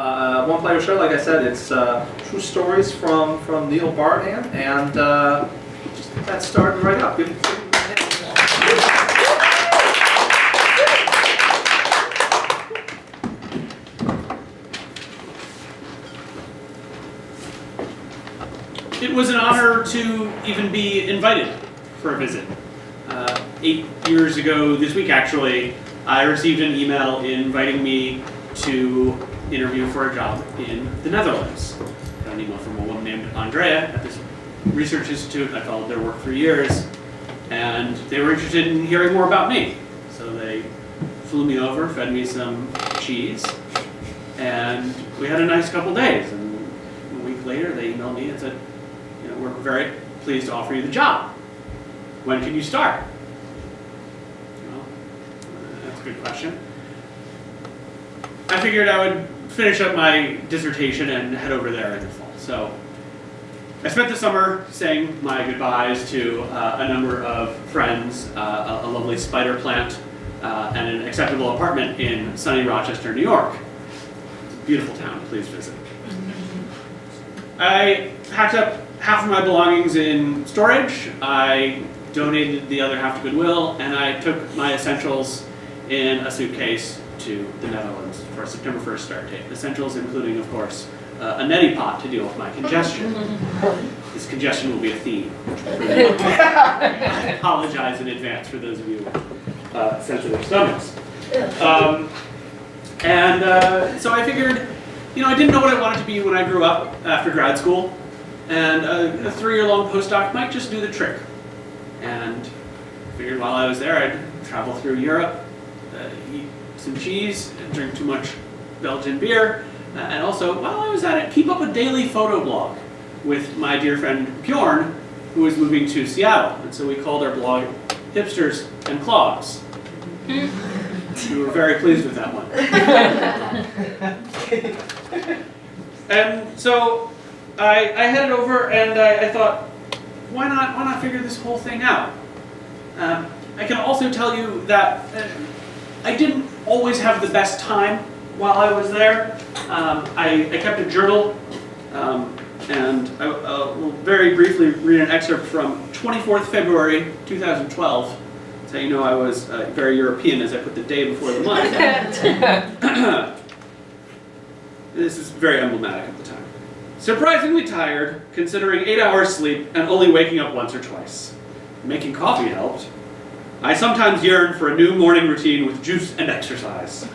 One player show, like I said, it's true stories from Neil Bardhan, and just get that started right up. Give him a hand. It was an honor to even be invited for a visit. 8 years ago this week, actually, I received an email inviting me to interview for a job in the Netherlands. I got an email from a woman named Andrea at this research institute. I followed their work for years, and they were interested in hearing more about me. So they flew me over, fed me some cheese, and we had a nice couple days. And a week later, they emailed me and said, we're very pleased to offer you the job. When can you start? Well, that's a good question. I figured I would finish up my dissertation and head over there in the fall. So I spent the summer saying my goodbyes to a number of friends, a lovely spider plant, and an acceptable apartment in sunny Rochester, New York. It's a beautiful town. Please visit. I packed up half of my belongings in storage. I donated the other half to Goodwill, and I took my essentials in a suitcase to the Netherlands for a September 1st start date. Essentials including, of course, a neti pot to deal with my congestion. This congestion will be a theme. I apologize in advance for those of you with sensitive stomachs. So I figured, I didn't know what I wanted to be when I grew up after grad school. And a 3-year-long postdoc might just do the trick. And figured while I was there, I'd travel through Europe, eat some cheese, and drink too much Belgian beer, and also, while I was at it, keep up a daily photo blog with my dear friend Bjorn, who was moving to Seattle. And so we called our blog Hipsters and Clogs. We were very pleased with that one. And so I headed over and I thought, why not figure this whole thing out? I can also tell you that I didn't always have the best time while I was there. I kept a journal, and I will very briefly read an excerpt from 24th February 2012. That's how you know I was very European, as I put the day before the month. This is very emblematic of the time. Surprisingly tired, considering 8 hours sleep and only waking up once or twice. Making coffee helped. I sometimes yearn for a new morning routine with juice and exercise.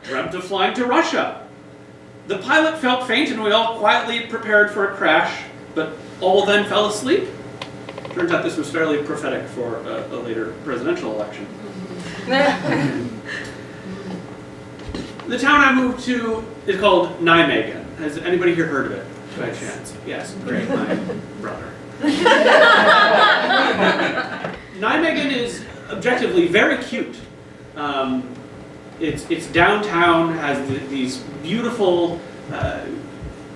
Dreamt of flying to Russia. The pilot felt faint and we all quietly prepared for a crash, but all then fell asleep. Turns out this was fairly prophetic for a later presidential election. The town I moved to is called Nijmegen. Has anybody here heard of it, by chance? Yes, great, my brother. Nijmegen is objectively very cute. It's downtown, has these beautiful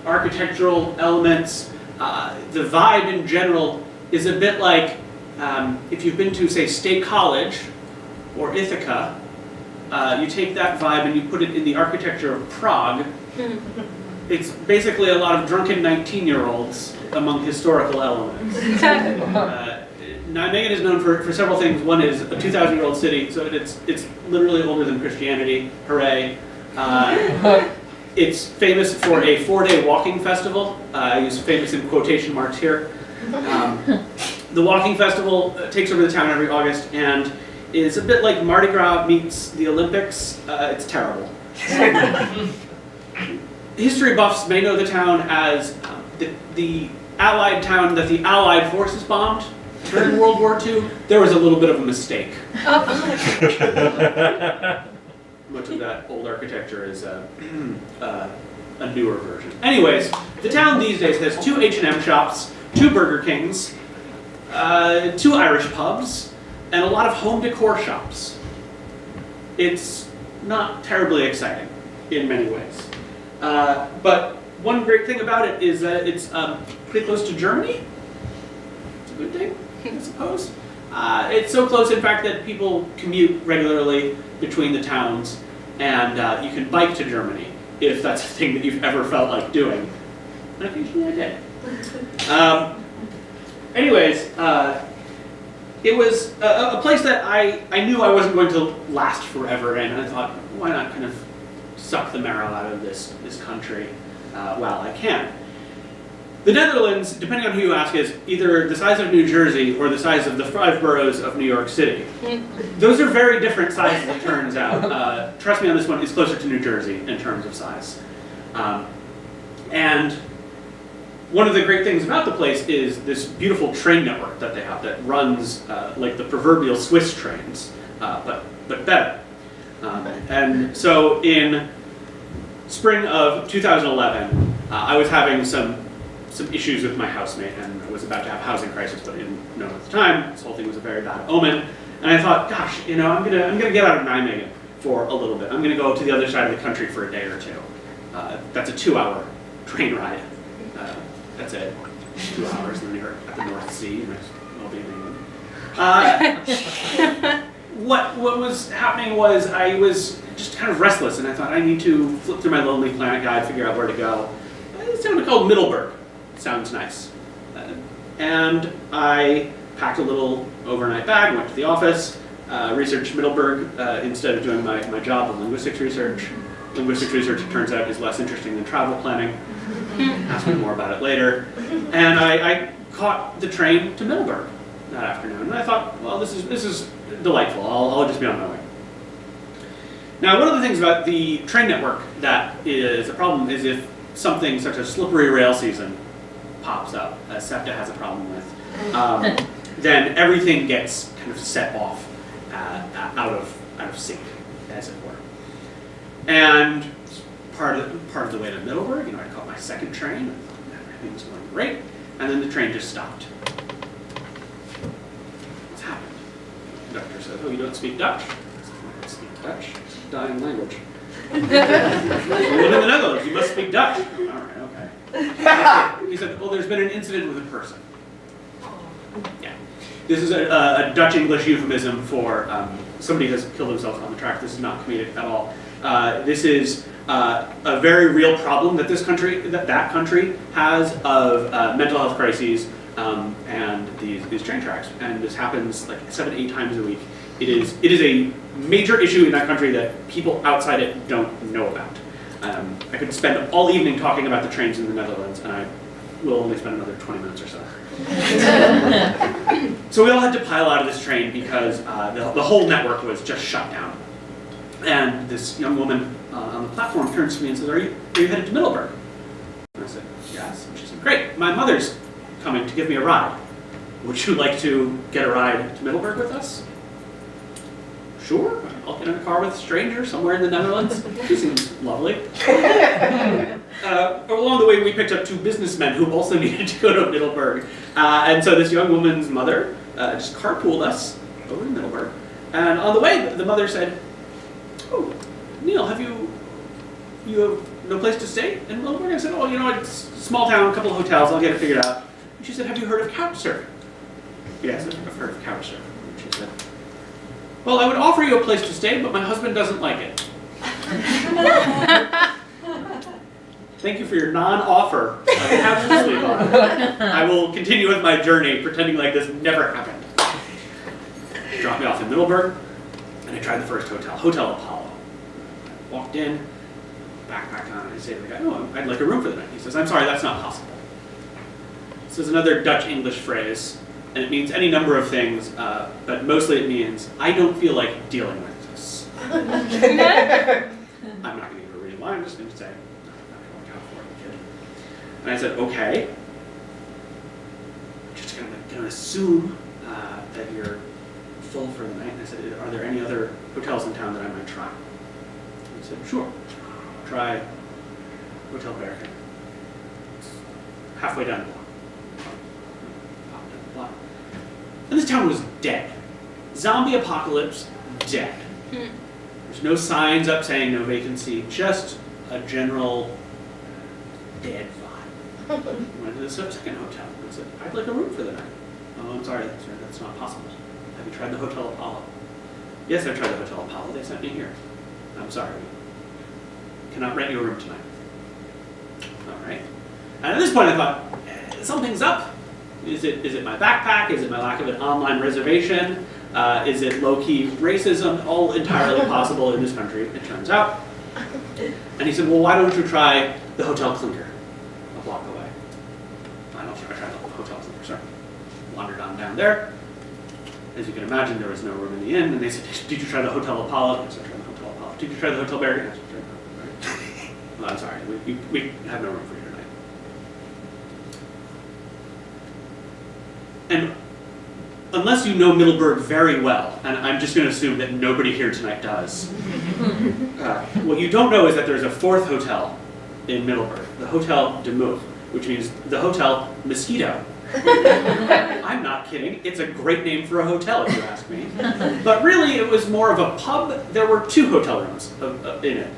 architectural elements. The vibe in general is a bit like if you've been to, say, State College or Ithaca, you take that vibe and you put it in the architecture of Prague. It's basically a lot of drunken 19-year-olds among historical elements. Nijmegen is known for several things. One is a 2,000-year-old city, so it's literally older than Christianity. Hooray. It's famous for a 4-day walking festival. I use famous in quotation marks here. The walking festival takes over the town every August and is a bit like Mardi Gras meets the Olympics. It's terrible. History buffs may know the town as the Allied town that the Allied forces bombed during World War II. There was a little bit of a mistake. Much of that old architecture is a newer version. Anyways, the town these days has 2 H&M shops, 2 Burger Kings, 2 Irish pubs, and a lot of home decor shops. It's not terribly exciting in many ways. But one great thing about it is that it's pretty close to Germany. It's a good thing, I suppose. It's so close, in fact, that people commute regularly between the towns, and you can bike to Germany if that's a thing that you've ever felt like doing. And occasionally I did. Anyways, it was a place that I knew I wasn't going to last forever in, and I thought, why not kind of suck the marrow out of this country while I can. The Netherlands, depending on who you ask, is either the size of New Jersey or the size of the 5 boroughs of New York City. Those are very different sizes, it turns out. Trust me on this one, it's closer to New Jersey in terms of size. And one of the great things about the place is this beautiful train network that they have that runs like the proverbial Swiss trains, but better. And so in spring of 2011, I was having some issues with my housemate, and I was about to have a housing crisis, but I didn't know at the time. This whole thing was a very bad omen, and I thought, gosh, I'm gonna get out of Nijmegen for a little bit. I'm gonna go to the other side of the country for a day or two. That's a 2-hour train ride. That's it, 2 hours, and then you're at the North Sea, and I'll be in England. What was happening was I was just kind of restless, and I thought I need to flip through my Lonely Planet guide, figure out where to go. It's town called Middelburg. Sounds nice. And I packed a little overnight bag, went to the office, researched Middelburg instead of doing my job of linguistics research. Linguistics research, it turns out, is less interesting than travel planning. Ask me more about it later. And I caught the train to Middelburg that afternoon, and I thought, well, this is delightful. I'll just be on my way. Now, one of the things about the train network that is a problem is if something such as slippery rail season pops up, as SEPTA has a problem with, then everything gets kind of set off out of sync, as it were. And part of the way to Middelburg, I caught my second train, and everything was going great, and then the train just stopped. What's happened? The conductor said, "Oh, you don't speak Dutch?" I said, "I don't speak Dutch. It's a dying language." "You live in the Netherlands, you must speak Dutch." "All right, okay." He said, "Well, there's been an incident with a person." Yeah. This is a Dutch-English euphemism for somebody has killed themselves on the track. This is not comedic at all. This is a very real problem that that country has of mental health crises and these train tracks. And this happens like 7-8 times a week. It is a major issue in that country that people outside it don't know about. I could spend all evening talking about the trains in the Netherlands, and I will only spend another 20 minutes or so. So we all had to pile out of this train because the whole network was just shut down. And this young woman on the platform turns to me and says, are you headed to Middelburg? And I said, yes. And she said, great, my mother's coming to give me a ride. Would you like to get a ride to Middelburg with us? Sure, I'll get in a car with a stranger somewhere in the Netherlands. She seems lovely. Along the way, we picked up 2 businessmen who also needed to go to Middelburg. And so this young woman's mother just carpooled us over to Middelburg. And on the way, the mother said, oh, Neil, have you have no place to stay in Middelburg? I said, oh, it's a small town, a couple of hotels, I'll get it figured out. And she said, have you heard of couchsurfing? Yes, I've heard of couchsurfing. And she said, well, I would offer you a place to stay, but my husband doesn't like it. Thank you for your non-offer of a house to sleep on. I will continue with my journey, pretending like this never happened. Dropped me off in Middelburg, and I tried the first hotel, Hotel Apollo. I walked in, backpack on, and I say to the guy, oh, I'd like a room for the night. He says, I'm sorry, that's not possible. This is another Dutch-English phrase, and it means any number of things, but mostly it means, I don't feel like dealing with this. I'm not going to give you a reason why, I'm just going to say, and I said, okay. Just going to assume that you're full for the night. And I said, are there any other hotels in town that I might try? And he said, sure. Try Hotel Bardhan. Halfway down the block. And this town was dead. Zombie apocalypse, dead. There's no signs up saying no vacancy, just a general dead vibe. Went to the second hotel and said, I'd like a room for the night. Oh, I'm sorry, that's not possible. Have you tried the Hotel Apollo? Yes, I tried the Hotel Apollo. They sent me here. I'm sorry. cannot rent you a room tonight. All right. And at this point I thought, something's up. Is it my backpack? Is it my lack of an online reservation? Is it low-key racism? All entirely possible in this country, it turns out. And he said, well, why don't you try the Hotel Clinker a block away? Why don't you try the Hotel Clinker, sorry. Wandered on down there. As you can imagine, there was no room in the inn, and they said, did you try the Hotel Apollo? I said, try the Hotel Apollo. Did you try the Hotel Barry? I said, try the Hotel Barry. Well, I'm sorry, we have no room for you tonight. And unless you know Middleburg very well, and I'm just going to assume that nobody here tonight does, what you don't know is that there's a fourth hotel in Middleburg, the Hotel de Mauve, which means the Hotel Mosquito. I'm not kidding. It's a great name for a hotel, if you ask me. But really, it was more of a pub. There were 2 hotel rooms in it.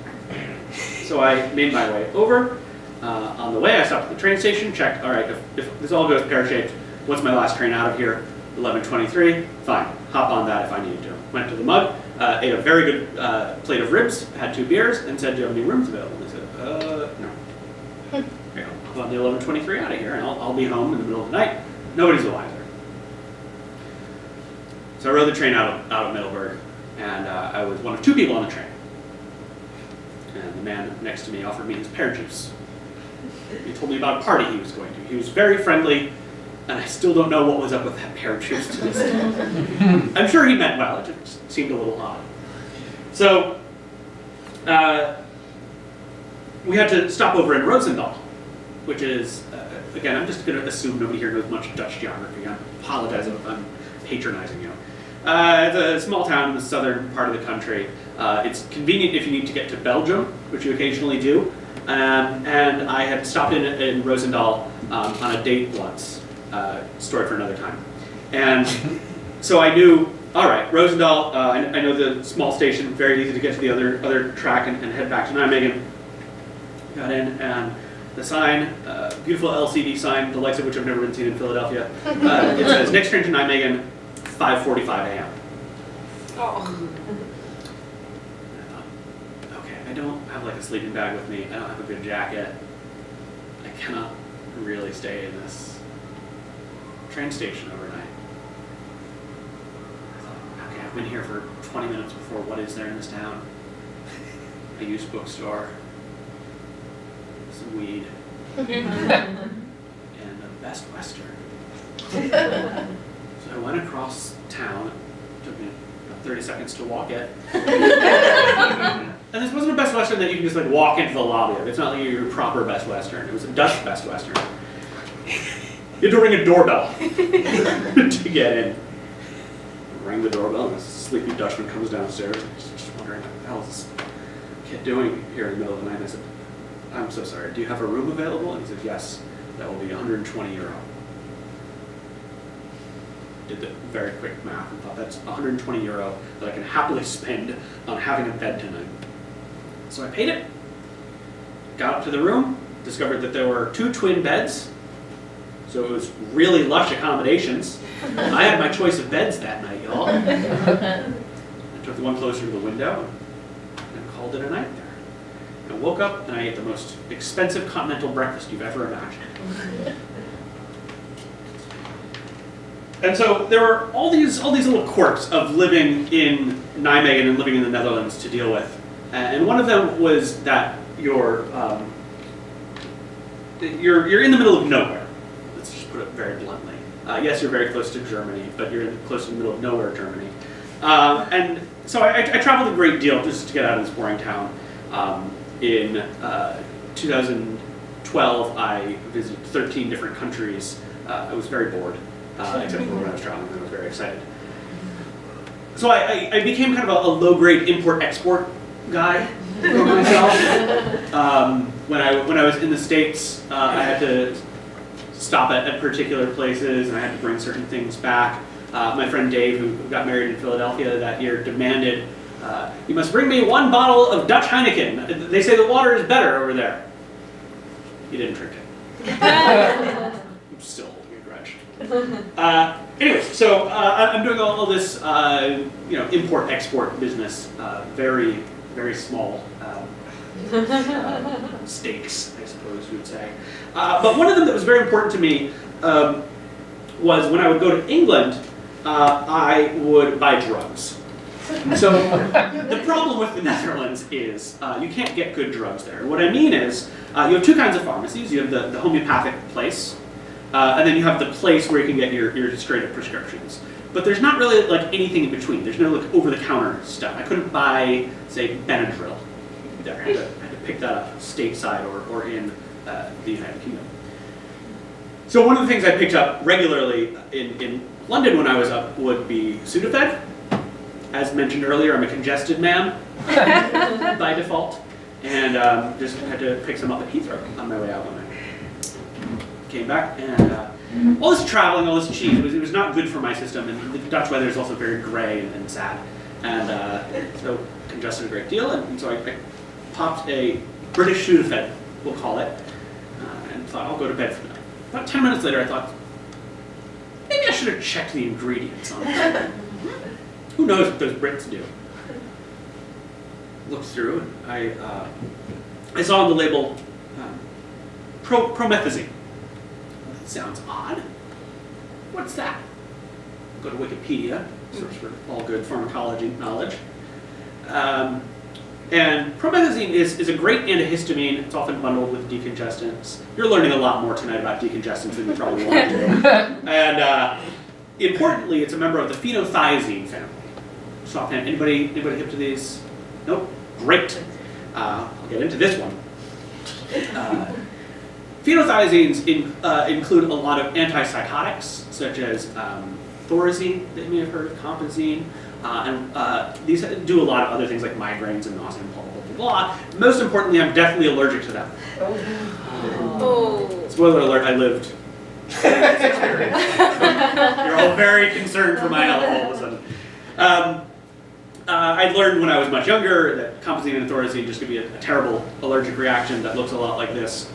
So I made my way over. On the way, I stopped at the train station, checked, all right, if this all goes pear-shaped, what's my last train out of here? 11:23, fine, hop on that if I need to. Went to the Mug, ate a very good plate of ribs, had 2 beers, and said, do you have any rooms available? And they said, no. Okay, I'll hop on the 11:23 out of here, and I'll be home in the middle of the night. Nobody's alive there. So I rode the train out of Middleburg, and I was one of 2 people on the train. And the man next to me offered me his pear juice. He told me about a party he was going to. He was very friendly, and I still don't know what was up with that pear juice to this day. I'm sure he meant well, it just seemed a little odd. So, we had to stop over in Roosendaal, which is, again, I'm just going to assume nobody here knows much Dutch geography. I apologize if I'm patronizing you. It's a small town in the southern part of the country. It's convenient if you need to get to Belgium, which you occasionally do. And I had stopped in Roosendaal on a date once. Story for another time. And so I knew, all right, Roosendaal, I know the small station, very easy to get to the other track and head back to Nijmegen. Got in, and the sign, beautiful LCD sign, the likes of which I've never been seen in Philadelphia. It says, next train to Nijmegen, 5:45 a.m. Oh. And I thought, okay, I don't have like a sleeping bag with me. I don't have a good jacket. I cannot really stay in this train station overnight. I thought, okay, I've been here for 20 minutes before. What is there in this town? A used bookstore, some weed, and a Best Western. So I went across town. It took me about 30 seconds to walk it. And this wasn't a Best Western that you can just like walk into the lobby of. It's not like your proper Best Western. It was a Dutch Best Western. You had to ring a doorbell to get in. I rang the doorbell, and this sleepy Dutchman comes downstairs. He's just wondering, what the hell is this kid doing here in the middle of the night? And I said, I'm so sorry, do you have a room available? And he said, yes, that will be 120 euro. Did the very quick math and thought, that's 120 euro that I can happily spend on having a bed tonight. So I paid it, got up to the room, discovered that there were 2 twin beds. So it was really lush accommodations. I had my choice of beds that night, y'all. I took the one closer to the window and called it a night there. I woke up and I ate the most expensive continental breakfast you've ever imagined. And so there were all these little quirks of living in Nijmegen and living in the Netherlands to deal with. And one of them was that you're in the middle of nowhere. Put it very bluntly. Yes, you're very close to Germany, but you're close to the middle of nowhere, Germany. And so I traveled a great deal just to get out of this boring town. In 2012, I visited 13 different countries. I was very bored, except for when I was traveling, and I was very excited. So I became kind of a low-grade import-export guy for myself. When I was in the States, I had to stop at particular places, and I had to bring certain things back. My friend Dave, who got married in Philadelphia that year, demanded, you must bring me 1 bottle of Dutch Heineken. They say the water is better over there. He didn't drink it. I'm still holding a grudge. Anyways, so I'm doing all this import-export business, very, very small stakes, I suppose you would say. But one of them that was very important to me was when I would go to England, I would buy drugs. So the problem with the Netherlands is you can't get good drugs there. And what I mean is you have two kinds of pharmacies. You have the homeopathic place, and then you have the place where you can get your straight up prescriptions. But there's not really like anything in between. There's no like over-the-counter stuff. I couldn't buy, say, Benadryl there. I had to pick that up stateside or in the United Kingdom. So one of the things I picked up regularly in London when I was up would be Sudafed. As mentioned earlier, I'm a congested man by default, and just had to pick some up at Heathrow on my way out when I came back. And all this traveling, all this cheese, it was not good for my system, and the Dutch weather is also very gray and sad, and so congested a great deal, and so I popped a British Sudafed, we'll call it, and thought I'll go to bed for the night. About 10 minutes later, I thought, maybe I should have checked the ingredients on it. Who knows what those Brits do? Looked through, and I saw on the label promethazine. That sounds odd. What's that? Go to Wikipedia, search for all good pharmacology knowledge. And promethazine is a great antihistamine. It's often bundled with decongestants. You're learning a lot more tonight about decongestants than you probably want to. And importantly, it's a member of the phenothiazine family. So offhand, anybody hip to these? Nope. Great. I'll get into this one. Phenothiazines include a lot of antipsychotics, such as thorazine, that you may have heard of, compazine, and these do a lot of other things like migraines and nausea and blah, blah, blah, blah. Most importantly, I'm deathly allergic to them. Oh. Spoiler alert, I lived this experience. You're all very concerned for my health all of a sudden. I learned when I was much younger that compazine and thorazine just could be a terrible allergic reaction that looks a lot like this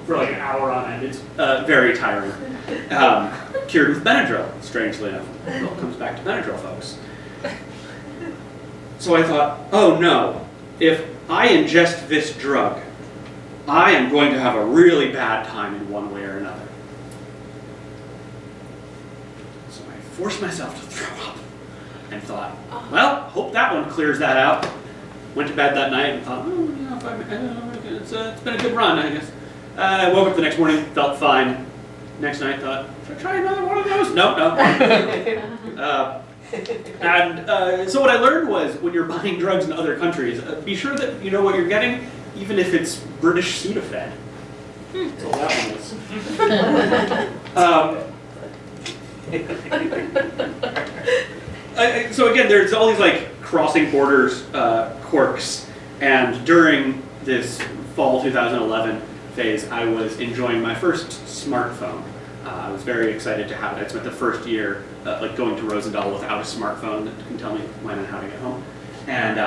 for like an hour on end. It's very tiring. Cured with Benadryl, strangely enough. It all comes back to Benadryl, folks. So I thought, oh no, if I ingest this drug, I am going to have a really bad time in one way or another. So I forced myself to throw up and thought, well, hope that one clears that out. Went to bed that night and thought, it's been a good run, I guess. I woke up the next morning, felt fine. Next night, thought, should I try another one of those? No. So what I learned was, when you're buying drugs in other countries, be sure that you know what you're getting, even if it's British Sudafed. That's all that one is. So again, there's all these like crossing borders quirks, and during this fall 2011 phase, I was enjoying my first smartphone. I was very excited to have it. I spent the first year like going to Roosendaal without a smartphone that can tell me when and how to get home. And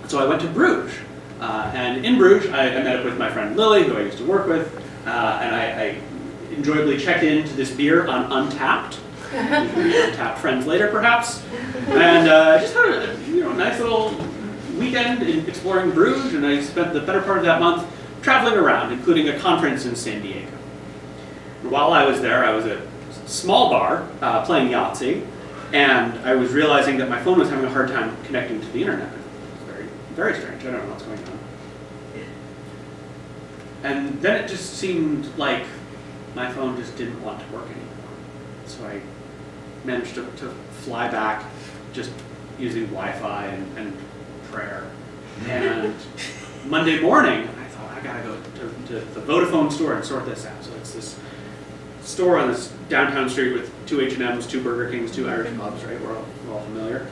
so I went to Bruges. And in Bruges, I met up with my friend Lily, who I used to work with, and I enjoyably checked into this beer on Untapped. Untapped friends later, perhaps. And just had a nice little weekend in exploring Bruges, and I spent the better part of that month traveling around, including a conference in San Diego. And while I was there, I was at a small bar playing Yahtzee, and I was realizing that my phone was having a hard time connecting to the internet. It was very, very strange. I don't know what's going on. And then it just seemed like my phone just didn't want to work anymore. So I managed to fly back just using Wi-Fi and prayer. And Monday morning, I thought, I gotta go to the Vodafone store and sort this out. So it's this store on this downtown street with 2 H&Ms, 2 Burger Kings, 2 Irish pubs, right? We're all familiar.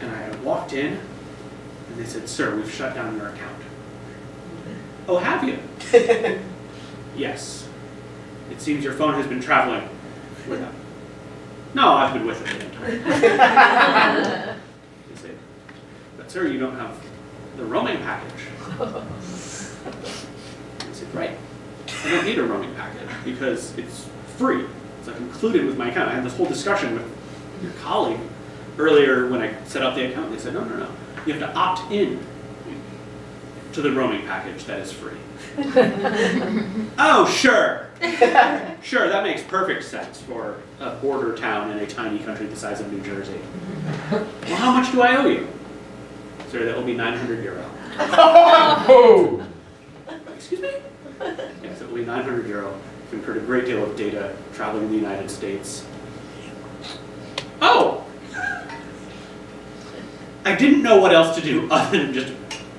And I walked in, and they said, "Sir, we've shut down your account." "Oh, have you?" "Yes. It seems your phone has been traveling with it." "No, I've been with it the entire time." They said, "But sir, you don't have the roaming package." I said, "Right. I don't need a roaming package because it's free. It's like included with my account." I had this whole discussion with your colleague earlier when I set up the account. They said, no. You have to opt in to the roaming package that is free. Oh, sure. Sure, that makes perfect sense for a border town in a tiny country the size of New Jersey. Well, how much do I owe you? Sir, that will be 900 euro. Oh! Excuse me? Yes, it will be 900 euro. We've incurred a great deal of data traveling in the United States. Oh! I didn't know what else to do other than just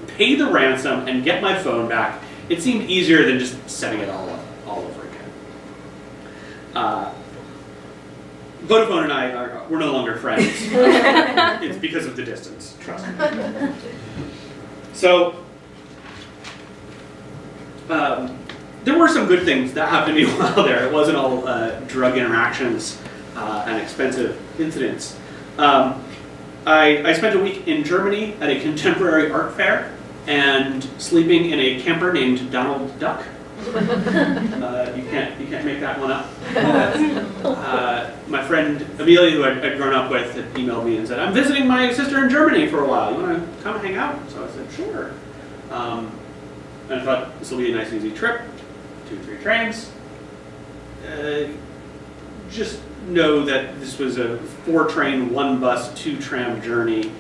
pay the ransom and get my phone back. It seemed easier than just setting it all up all over again. Vodafone and I we're no longer friends. It's because of the distance, trust me. So, there were some good things that happened to me while there. It wasn't all drug interactions and expensive incidents. I spent a week in Germany at a contemporary art fair and sleeping in a camper named Donald Duck. You can't make that one up. My friend Amelia, who I'd grown up with, had emailed me and said, "I'm visiting my sister in Germany for a while. You want to come and hang out?" So I said, "Sure." And I thought this will be a nice, easy trip. 2-3 trains. Just know that this was a 4-train, 1-bus, 2-tram journey.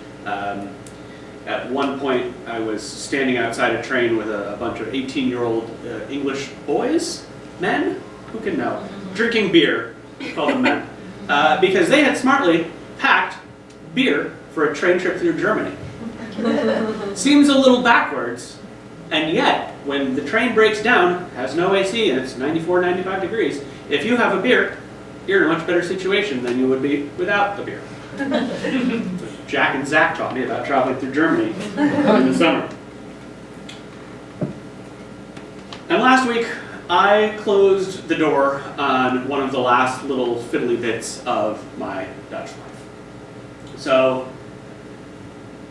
At one point, I was standing outside a train with a bunch of 18-year-old English boys, men, who can know, drinking beer, we call them men, because they had smartly packed beer for a train trip through Germany. Seems a little backwards, and yet, when the train breaks down, has no AC, and it's 94, 95 degrees, if you have a beer, you're in a much better situation than you would be without the beer. Jack and Zach taught me about traveling through Germany in the summer. And last week, I closed the door on one of the last little fiddly bits of my Dutch life. So,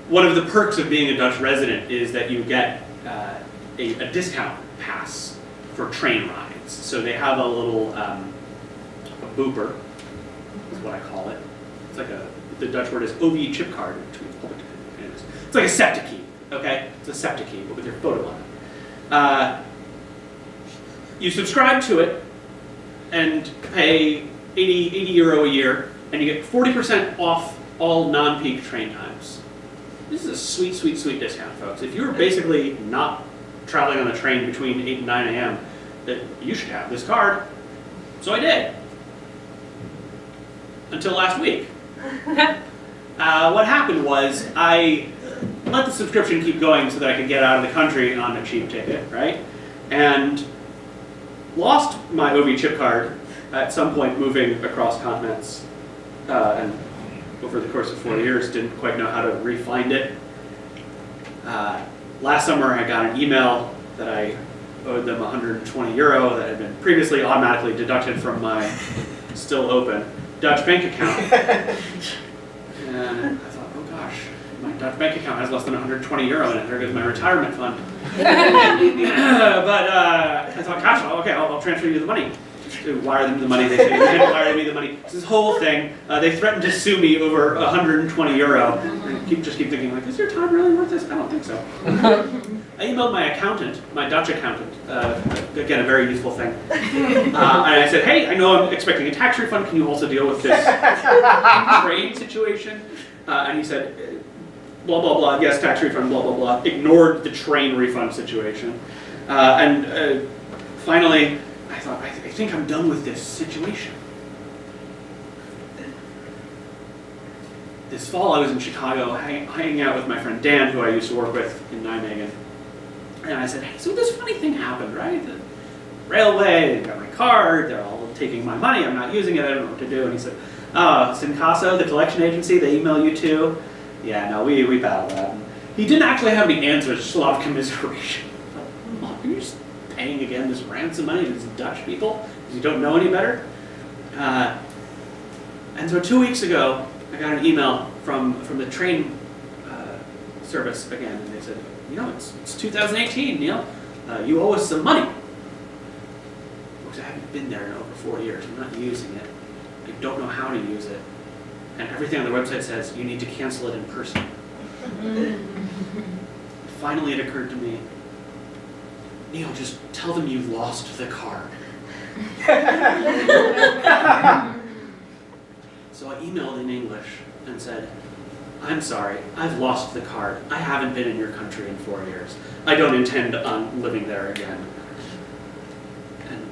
one of the perks of being a Dutch resident is that you get a discount pass for train rides. So they have a little a booper, is what I call it. It's like the Dutch word is OV chip card. It's like a septic, okay? It's a septic, but with your photo on it. You subscribe to it and pay 80 euro a year, and you get 40% off all non-peak train times. This is a sweet, sweet, sweet discount, folks. If you're basically not traveling on the train between 8 and 9 a.m., that you should have this card. So I did. Until last week. What happened was I let the subscription keep going so that I could get out of the country on a cheap ticket, right? And lost my OV chip card at some point moving across continents, and over the course of 4 years didn't quite know how to re-find it. Last summer I got an email that I owed them 120 euro that had been previously automatically deducted from my still open Dutch bank account. And I thought, oh gosh, my Dutch bank account has less than 120 euro in it. There goes my retirement fund. But I thought, gosh, okay, I'll transfer you the money. To wire them the money. They say, you can't wire me the money. This whole thing, they threatened to sue me over 120 euro. And just keep thinking, like, is your time really worth this? I don't think so. I emailed my accountant, my Dutch accountant, again, a very useful thing. And I said, hey, I know I'm expecting a tax refund. Can you also deal with this trade situation? And he said, blah, blah, blah, yes, tax refund, blah, blah, blah. Ignored the train refund situation. Finally, I thought, I think I'm done with this situation. This fall, I was in Chicago hanging out with my friend Dan, who I used to work with in Nijmegen. And I said, hey, so this funny thing happened, right? The railway, they got my card, they're all taking my money, I'm not using it, I don't know what to do. And he said, oh, Sincasso, the collection agency, they email you too? Yeah, no, we battled that. And he didn't actually have any answers, just a lot of commiseration. Are you just paying again this ransom money to these Dutch people because you don't know any better? And so 2 weeks ago, I got an email from the train service again, and they said, you know, it's 2018, Neil. You owe us some money. Because I haven't been there in over 4 years. I'm not using it. I don't know how to use it. And everything on the website says you need to cancel it in person. Finally, it occurred to me, Neil, just tell them you lost the card. So I emailed in English and said, I'm sorry, I've lost the card. I haven't been in your country in 4 years. I don't intend on living there again. And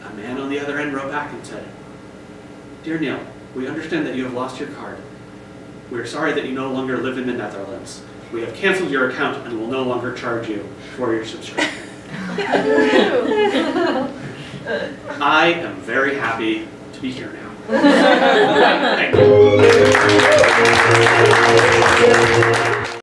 a man on the other end wrote back and said, Dear Neil, we understand that you have lost your card. We are sorry that you no longer live in the Netherlands. We have canceled your account and will no longer charge you for your subscription. I am very happy to be here now. Thank you.